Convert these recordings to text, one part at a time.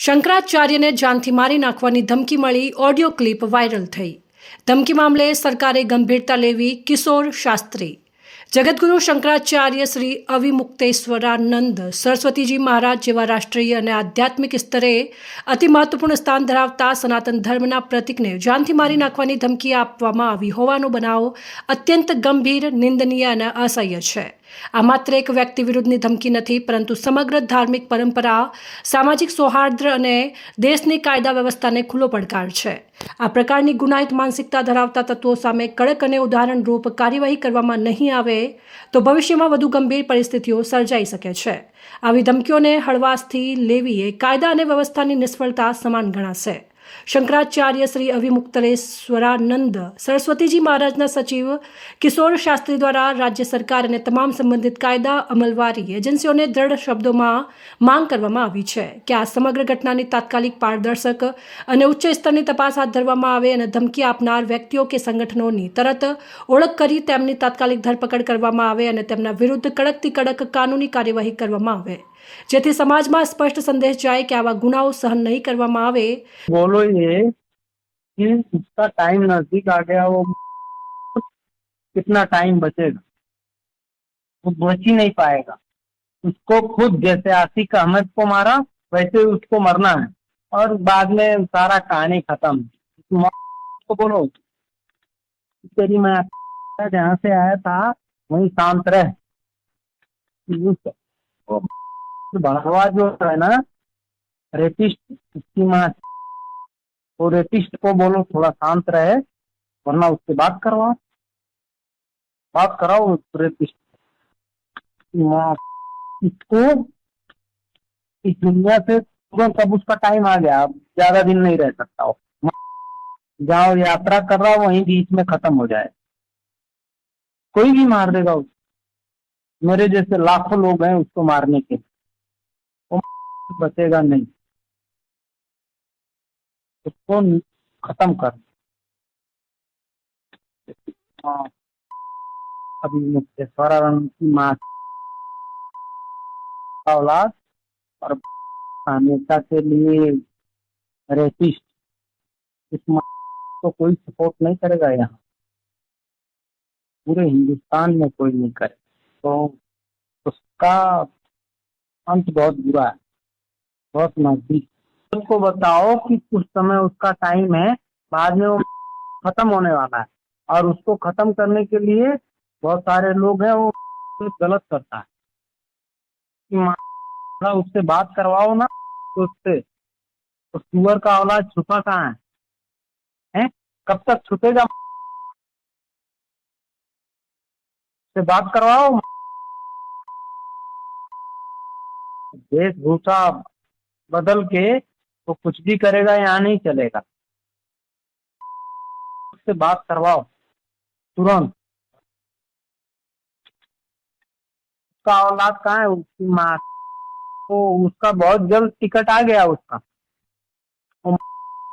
શંકરાચાર્યને જાનથી મારી નાખવાની ધમકી મળી, ઓડિયો ક્લિપ વાયરલ થઈ। ધમકી મામલે સરકારે ગંભીરતા લેવી, કિશોર શાસ્ત્રી। જગતગુરુ શંકરાચાર્ય શ્રી અવિમુક્તેશ્વરાનંદ સરસ્વતીજી મહારાજ જેવા રાષ્ટ્રીય અને આધ્યાત્મિક સ્તરે અતિ મહત્વપૂર્ણ સ્થાન ધરાવતા સનાતન ધર્મના પ્રતીકને જાનથી મારી નાખવાની ધમકી આપવામાં આવી હોવાનો બનાવ અત્યંત ગંભીર, નિંદનીય અને અસહ્ય છે। આ માત્ર એક વ્યક્તિ વિરુદ્ધની ધમકી નથી, પરંતુ સમગ્ર ધાર્મિક પરંપરા, સામાજિક સૌહાર્દ અને દેશની કાયદા વ્યવસ્થાને ખુલ્લો પડકાર છે। આ પ્રકારની ગુનાહિત માનસિકતા ધરાવતા તત્વો સામે કડક અને ઉદાહરણરૂપ કાર્યવાહી કરવામાં નહીં આવે તો ભવિષ્યમાં વધુ ગંભીર પરિસ્થિતિઓ સર્જાઈ શકે છે। આવી ધમકીઓને હળવાશથી લેવી એ કાયદા અને વ્યવસ્થાની નિષ્ફળતા સમાન ગણાશે। શંકરાચાર્ય શ્રી અવિમુક્તેશ્વરાનંદ સરસ્વતીજી મહારાજના સચિવ કિશોર શાસ્ત્રી દ્વારા રાજ્ય સરકાર અને તમામ સંબંધિત કાયદા અમલવારી એજન્સીઓને દ્રઢ શબ્દોમાં માંગ કરવામાં આવી છે કે આ સમગ્ર ઘટનાની તાત્કાલિક, પારદર્શક અને ઉચ્ચ સ્તરની તપાસ હાથ ધરવામાં આવે અને ધમકી આપનાર વ્યક્તિઓ કે સંગઠનોની તરત ઓળખ કરી તેમની તાત્કાલિક ધરપકડ કરવામાં આવે અને તેમના વિરુદ્ધ કડકથી કડક કાનૂની કાર્યવાહી કરવામાં આવે, જેથી સમાજમાં સ્પષ્ટ संदेश जाए कि आवा गुनाओं सहन नहीं કરવામાં આવે। बोलो ये कि उसका टाइम नजदीक आ गया, वो कितना टाइम बचेगा, वो बच ही नहीं पाएगा। उसको खुद जैसे आसिक अहमद को मारा वैसे उसको मरना है और बाद में सारा कहानी खत्म। तो बोलो तेरी मैं जहाँ से आया था वहीं शांत रह। भड़वा जो है ना रेपिस्ट, उसकी माँ, वो रेपिस्ट को बोलो थोड़ा शांत रहे, वरना उससे बात कराओ रेपिस्ट माँ। इसको इस दुनिया से तुरंत अब उसका टाइम आ गया, अब ज्यादा दिन नहीं रह सकता हो। जहाँ यात्रा कर रहा वहीं बीच में खत्म हो जाए, कोई भी मार देगा उसको। मेरे जैसे लाखों लोग हैं उसको मारने के, बचेगा नहीं, उसको खत्म कर। अविमुक्तेश्वरानंद की माँ औलाद और हमेशा के लिए रेपिस्ट, इस माँ को कोई सपोर्ट नहीं करेगा। यहाँ पूरे हिंदुस्तान में कोई नहीं करे, तो उसका अंत बहुत बुरा है, बहुत नजदीक। उसको बताओ कि कुछ समय उसका टाइम है, बाद में वो खत्म होने वाला है, और उसको खत्म करने के लिए बहुत सारे लोग हैं, वो गलत करता है। उससे बात करवाओ ना, तो उससे तो सुअर का औलाद छुपा कहाँ है? कब तक छुपेगा? से बात करवाओ। वेशभूषा बदल के तो कुछ भी करेगा, यहाँ नहीं चलेगा। उससे बात करवाओ तुरंत। उसका औलाद कहाँ है? उसकी माँ को, उसका बहुत जल्द टिकट आ गया, उसका वो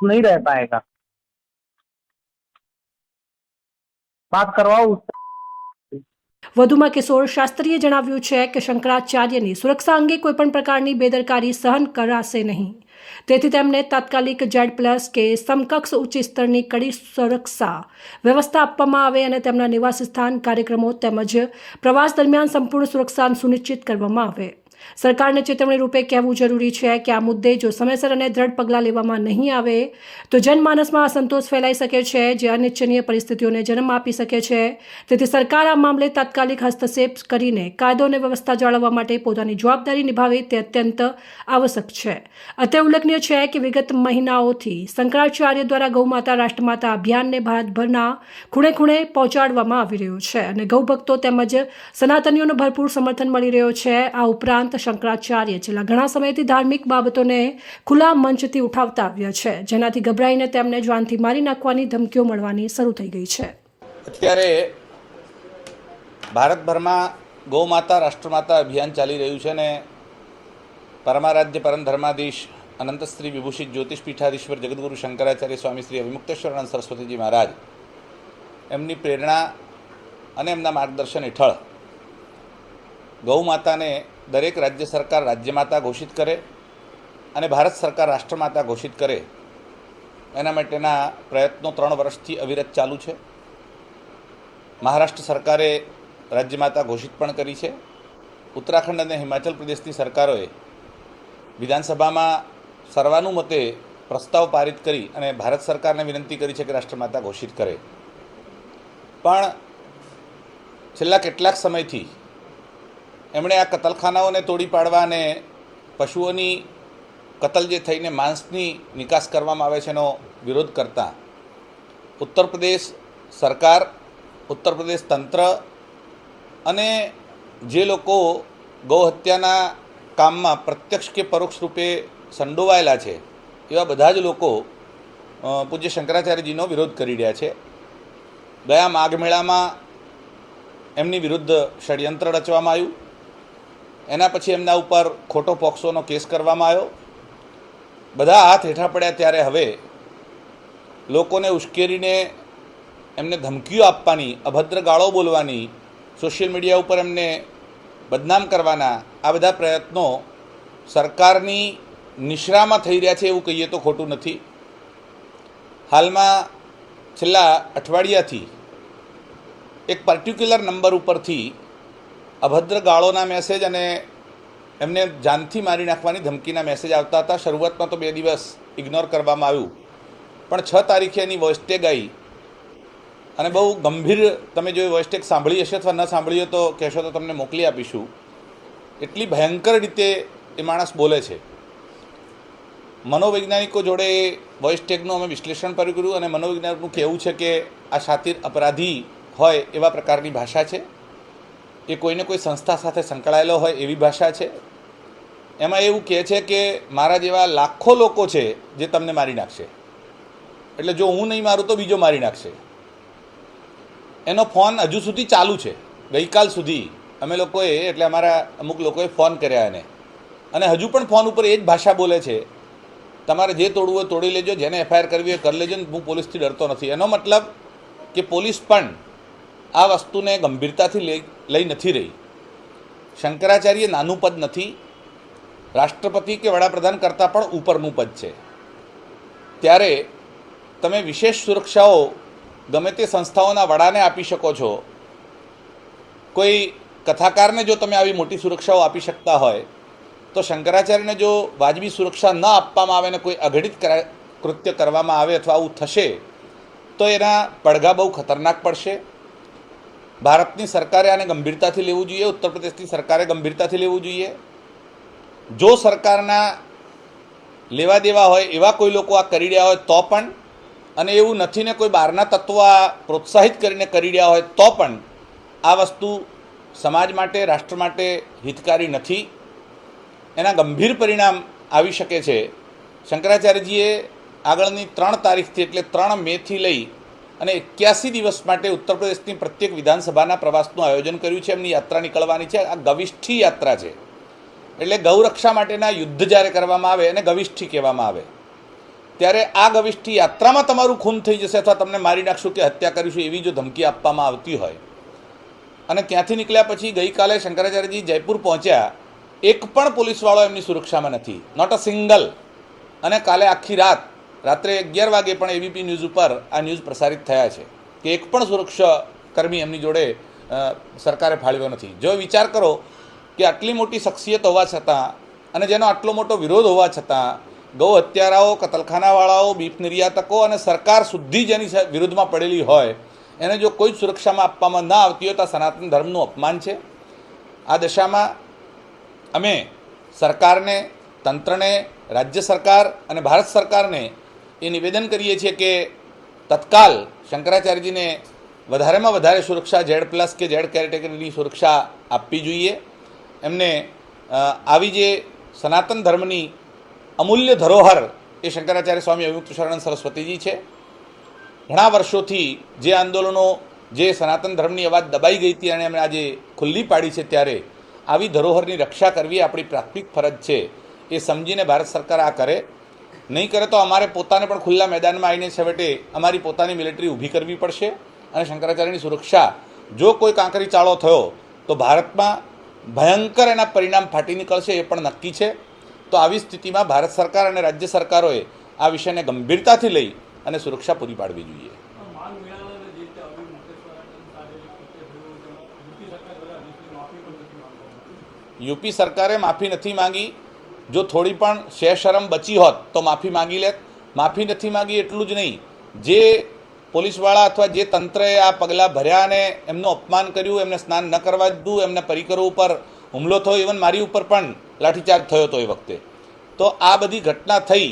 नहीं रह पाएगा। बात करवाओ उससे। વધુમાં કિશોર શાસ્ત્રીએ જણાવ્યું છે કે શંકરાચાર્યની સુરક્ષા અંગે કોઈપણ પ્રકારની બેદરકારી સહન કરાશે નહીં, તેથી તેમને તાત્કાલિક Z+ કે સમકક્ષ ઉચ્ચ સ્તરની કડી સુરક્ષા વ્યવસ્થા આપવામાં આવે અને તેમના નિવાસ સ્થાન, કાર્યક્રમો તેમજ પ્રવાસ દરમિયાન સંપૂર્ણ સુરક્ષા સુનિશ્ચિત કરવામાં આવે। સરકારને ચેતવણી રૂપે કહેવું જરૂરી છે કે આ મુદ્દે જો સમયસર અને દ્રઢ પગલાં લેવામાં નહીં આવે તો જનમાનસમાં અસંતોષ ફેલાઈ શકે છે, જે અનિચ્છનીય પરિસ્થિતિઓને જન્મ આપી શકે છે। તેથી સરકાર આ મામલે તાત્કાલિક હસ્તક્ષેપ કરીને કાયદો અને વ્યવસ્થા જાળવવા માટે પોતાની જવાબદારી નિભાવે તે અત્યંત આવશ્યક છે। અત્રે ઉલ્લેખનીય છે કે વિગત મહિનાઓથી શંકરાચાર્ય દ્વારા ગૌમાતા રાષ્ટ્રમાતા અભિયાનને ભારતભરના ખૂણે ખૂણે પહોંચાડવામાં આવી રહ્યું છે અને ગૌભક્તો તેમજ સનાતનીઓનો ભરપૂર સમર્થન મળી રહ્યો છે। આ ઉપરાંત શંકરાચાર્ય છેલ્લા ઘણા સમયથી ધાર્મિક બાબતોને ખુલ્લા મંચથી ઉઠાવતા આવ્યા છે, જેનાથી ગભરાઈને તેમને જાનથી મારી નાખવાની ધમકીઓ મળવાની શરૂ થઈ ગઈ છે। અત્યારે ભારતભરમાં ગૌમાતા રાષ્ટ્રમાતા અભિયાન ચાલી રહ્યું છે અને પરમારાધ્ય પરમ ધર્માધીશ અનંત શ્રી વિભૂષિત જ્યોતિષ પીઠાધીશ્વર જગતગુરુ શંકરાચાર્ય સ્વામી શ્રી અવિમુક્તેશ્વરાનંદ સરસ્વતીજી મહારાજ એમની પ્રેરણા અને એમના માર્ગદર્શન હેઠળ ગૌ માતાને દરેક રાજ્ય સરકાર રાજ્યમાતા ઘોષિત કરે અને ભારત સરકાર રાષ્ટ્રમાતા ઘોષિત કરે એના માટેના પ્રયત્નો 3 વર્ષથી અવિરત ચાલુ છે. મહારાષ્ટ્ર સરકારે રાજ્યમાતા ઘોષિત પણ કરી છે. ઉત્તરાખંડ અને હિમાચલ પ્રદેશની સરકારોએ વિધાનસભામાં સર્વાનુમતે પ્રસ્તાવ પારિત કરી અને ભારત સરકારને વિનંતી કરી છે કે રાષ્ટ્રમાતા ઘોષિત કરે. પણ છેલ્લા કેટલાક સમયથી એમણે આ કતલખાનાઓને તોડી પાડવા અને પશુઓની કતલ જે થઈને માંસની નિકાસ કરવામાં આવે છે એનો વિરોધ કરતા ઉત્તર પ્રદેશ સરકાર, ઉત્તર પ્રદેશ તંત્ર અને જે લોકો ગૌ હત્યાના કામમાં પ્રત્યક્ષ કે પરોક્ષ રૂપે સંડોવાયેલા છે એવા બધા જ લોકો પૂજ્ય શંકરાચાર્યજીનો વિરોધ કરી રહ્યા છે. ગયા માઘ મેળામાં એમની વિરુદ્ધ ષડયંત્ર રચવામાં આવ્યું. એના પછી એમના ઉપર ખોટો પોક્સોનો કેસ કરવામાં આવ્યો. બધા હાથ હેઠા પડ્યા ત્યારે હવે લોકોને ઉશ્કેરીને એમને ધમકીઓ આપવાની, અભદ્ર ગાળો બોલવાની, સોશિયલ મીડિયા ઉપર એમને બદનામ કરવાના આ બધા પ્રયત્નો સરકારની નિશ્રામાં થઈ રહ્યા છે એવું કહીએ તો ખોટું નથી. હાલમાં છેલ્લા અઠવાડિયાથી એક પર્ટિક્યુલર નંબર ઉપરથી અભદ્ર ગાળોના મેસેજ અને એમને જાનથી મારી નાખવાની ધમકીના મેસેજ આવતા હતા. શરૂઆતમાં તો 2 દિવસ ઇગ્નોર કરવામાં આવ્યું, પણ 6 તારીખે એની વોઇસટેગ આવી અને બહુ ગંભીર, તમે જો વોઇસટેગ સાંભળી હશે અથવા ન સાંભળી હોય તો કહેશો તો તમને મોકલી આપીશું. એટલી ભયંકર રીતે એ માણસ બોલે છે. મનોવૈજ્ઞાનિકો જોડે એ વોઇસટેગનું અમે વિશ્લેષણ કર્યું અને મનોવૈજ્ઞાનિકનું કહેવું છે કે આ શાતિર અપરાધી હોય એવા પ્રકારની ભાષા છે. એ કોઈને કોઈ સંસ્થા સાથે સંકળાયેલો હોય એવી ભાષા છે. એમાં એવું કહે છે કે મારા જેવા લાખો લોકો છે જે તમને મારી નાખશે, એટલે જો હું નહીં મારું તો બીજો મારી નાખશે. એનો ફોન હજુ સુધી ચાલુ છે. ગઈકાલ સુધી અમે લોકોએ, એટલે અમારા અમુક લોકોએ ફોન કર્યા એને, અને હજુ પણ ફોન ઉપર એ જ ભાષા બોલે છે. તમારે જે તોડવું હોય તોડી લેજો, જેને એફઆઈઆર કરવી હોય કરી લેજો, હું પોલીસથી ડરતો નથી. એનો મતલબ કે પોલીસ પણ આ વસ્તુને ગંભીરતાથી લઈ નથી રહી. શંકરાચાર્ય નાનું પદ નથી, રાષ્ટ્રપતિ કે વડાપ્રધાન કરતાં પણ ઉપરનું પદ છે. ત્યારે તમે વિશેષ સુરક્ષાઓ ગમે તે સંસ્થાઓના વડાને આપી શકો છો. કોઈ કથાકારને જો તમે આવી મોટી સુરક્ષાઓ આપી શકતા હોય તો શંકરાચાર્યને જો વાજબી સુરક્ષા ન આપવામાં આવે અને કોઈ અઘટિત કૃત્ય કરવામાં આવે અથવા આવું થશે તો એના પડઘા બહુ ખતરનાક પડશે. ભારતની સરકારે આને ગંભીરતાથી લેવું જોઈએ, ઉત્તર પ્રદેશની સરકારે ગંભીરતાથી લેવું જોઈએ. જો સરકારના લેવા દેવા હોય એવા કોઈ લોકો આ કરી રહ્યા હોય તો પણ, અને એવું નથી ને કોઈ બહારના તત્વો આ પ્રોત્સાહિત કરીને કરી રહ્યા હોય તો પણ આ વસ્તુ સમાજ માટે, રાષ્ટ્ર માટે હિતકારી નથી. એના ગંભીર પરિણામ આવી શકે છે. શંકરાચાર્યજીએ આગળની 3 તારીખથી એટલે 3 મેથી લઈ અને 81 દિવસ માટે ઉત્તર પ્રદેશની પ્રત્યેક વિધાનસભાના પ્રવાસનું આયોજન કર્યું છે. એમની યાત્રા નીકળવાની છે. આ ગવિષ્ઠી યાત્રા છે. એટલે ગૌરક્ષા માટેના યુદ્ધ જ્યારે કરવામાં આવે એને ગવિષ્ઠી કહેવામાં આવે. ત્યારે આ ગવિષ્ઠી યાત્રામાં તમારું ખૂન થઈ જશે અથવા તમને મારી નાખશું કે હત્યા કરીશું એવી જો ધમકી આપવામાં આવતી હોય, અને ત્યાંથી નીકળ્યા પછી ગઈકાલે શંકરાચાર્યજી જયપુર પહોંચ્યા, એક પણ પોલીસવાળો એમની સુરક્ષામાં નથી, નોટ અ સિંગલ. અને કાલે આખી રાત્રે 11 વાગે પણ એબીપી ન્યૂઝ ઉપર આ ન્યૂઝ પ્રસારિત થયા છે કે એક પણ સુરક્ષા કર્મી એમની જોડે સરકારે ફાળવ્યો નથી. જો વિચાર કરો કે આટલી મોટી શખ્સિયત હોવા છતાં અને જેનો આટલો મોટો વિરોધ હોવા છતાં ગૌ હત્યારાઓ, કતલખાનાવાળાઓ, બીફ નિર્યાતકો અને સરકાર સુધી જેની વિરુદ્ધમાં પડેલી હોય એને જો કોઈ જ સુરક્ષામાં આપવામાં ન આવતી હોય તો આ સનાતન ધર્મનું અપમાન છે. આ દશામાં અમે સરકારને, તંત્રને, રાજ્ય સરકાર અને ભારત સરકારને એ નિવેદન કરીએ છીએ કે તત્કાલ શંકરાચાર્યજીને વધારેમાં વધારે સુરક્ષા Z+ કે Z કેટેગરીની સુરક્ષા આપવી જોઈએ. એમને આવી જે સનાતન ધર્મની અમૂલ્ય ધરોહર એ શંકરાચાર્ય સ્વામી અવિમુક્તેશ્વરાનંદ સરસ્વતીજી છે. ઘણા વર્ષોથી જે આંદોલનો, જે સનાતન ધર્મની અવાજ દબાઈ ગઈ હતી અને એમણે આજે ખુલ્લી પાડી છે, ત્યારે આવી ધરોહરની રક્ષા કરવી આપણી પ્રાથમિક ફરજ છે. એ સમજીને ભારત સરકાર આ કરે. નહીં કરે તો અમારે પોતાને પણ ખુલ્લા મેદાનમાં આવીને છેવટે અમારી પોતાની મિલિટરી ઊભી કરવી પડશે. અને શંકરાચાર્યની સુરક્ષા જો કોઈ કાંકરી ચાળો થયો તો ભારતમાં ભયંકર એના પરિણામ ફાટી નીકળશે, એ પણ નક્કી છે. તો આવી સ્થિતિમાં ભારત સરકાર અને રાજ્ય સરકારોએ આ વિષયને ગંભીરતાથી લઈ અને સુરક્ષા પૂરી પાડવી જોઈએ. યુપી સરકારે માફી નથી માંગી. જો થોડી પણ શરમ બચી હોત તો માફી માંગી લેત. માફી નથી માંગી એટલું જ નહીં, જે પોલીસવાળા અથવા જે તંત્રએ આ પગલાં ભર્યા અને એમનું અપમાન કર્યું, એમને સ્નાન ન કરવા દીધું, એમના પરિકરો ઉપર હુમલો થયો, ઇવન મારી ઉપર પણ લાઠીચાર્જ થયો હતો એ વખતે. તો આ બધી ઘટના થઈ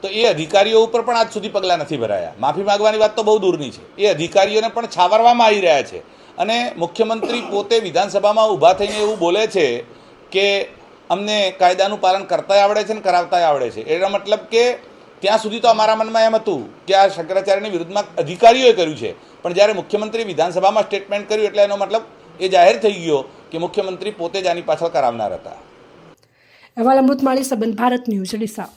તો એ અધિકારીઓ ઉપર પણ આજ સુધી પગલાં નથી ભરાયા. માફી માગવાની વાત તો બહુ દૂરની છે, એ અધિકારીઓને પણ છાવરવામાં આવી રહ્યા છે. અને મુખ્યમંત્રી પોતે વિધાનસભામાં ઊભા થઈને એવું બોલે છે કે અમને કાયદાનું પાલન કરતાંય આવડે છે ને કરાવતાંય આવડે છે. એનો મતલબ કે ત્યાં સુધી તો અમારા મનમાં એમ હતું કે આ શંકરાચાર્યની વિરુદ્ધમાં અધિકારીઓએ કર્યું છે, પણ જ્યારે મુખ્યમંત્રી વિધાનસભામાં સ્ટેટમેન્ટ કર્યું એટલે એનો મતલબ એ જાહેર થઈ ગયો કે મુખ્યમંત્રી પોતે જ આની પાછળ કરાવનાર હતા. અહેવાલ અમૃતમાળી, સંબંધ ભારત ન્યૂઝ, ડીસા.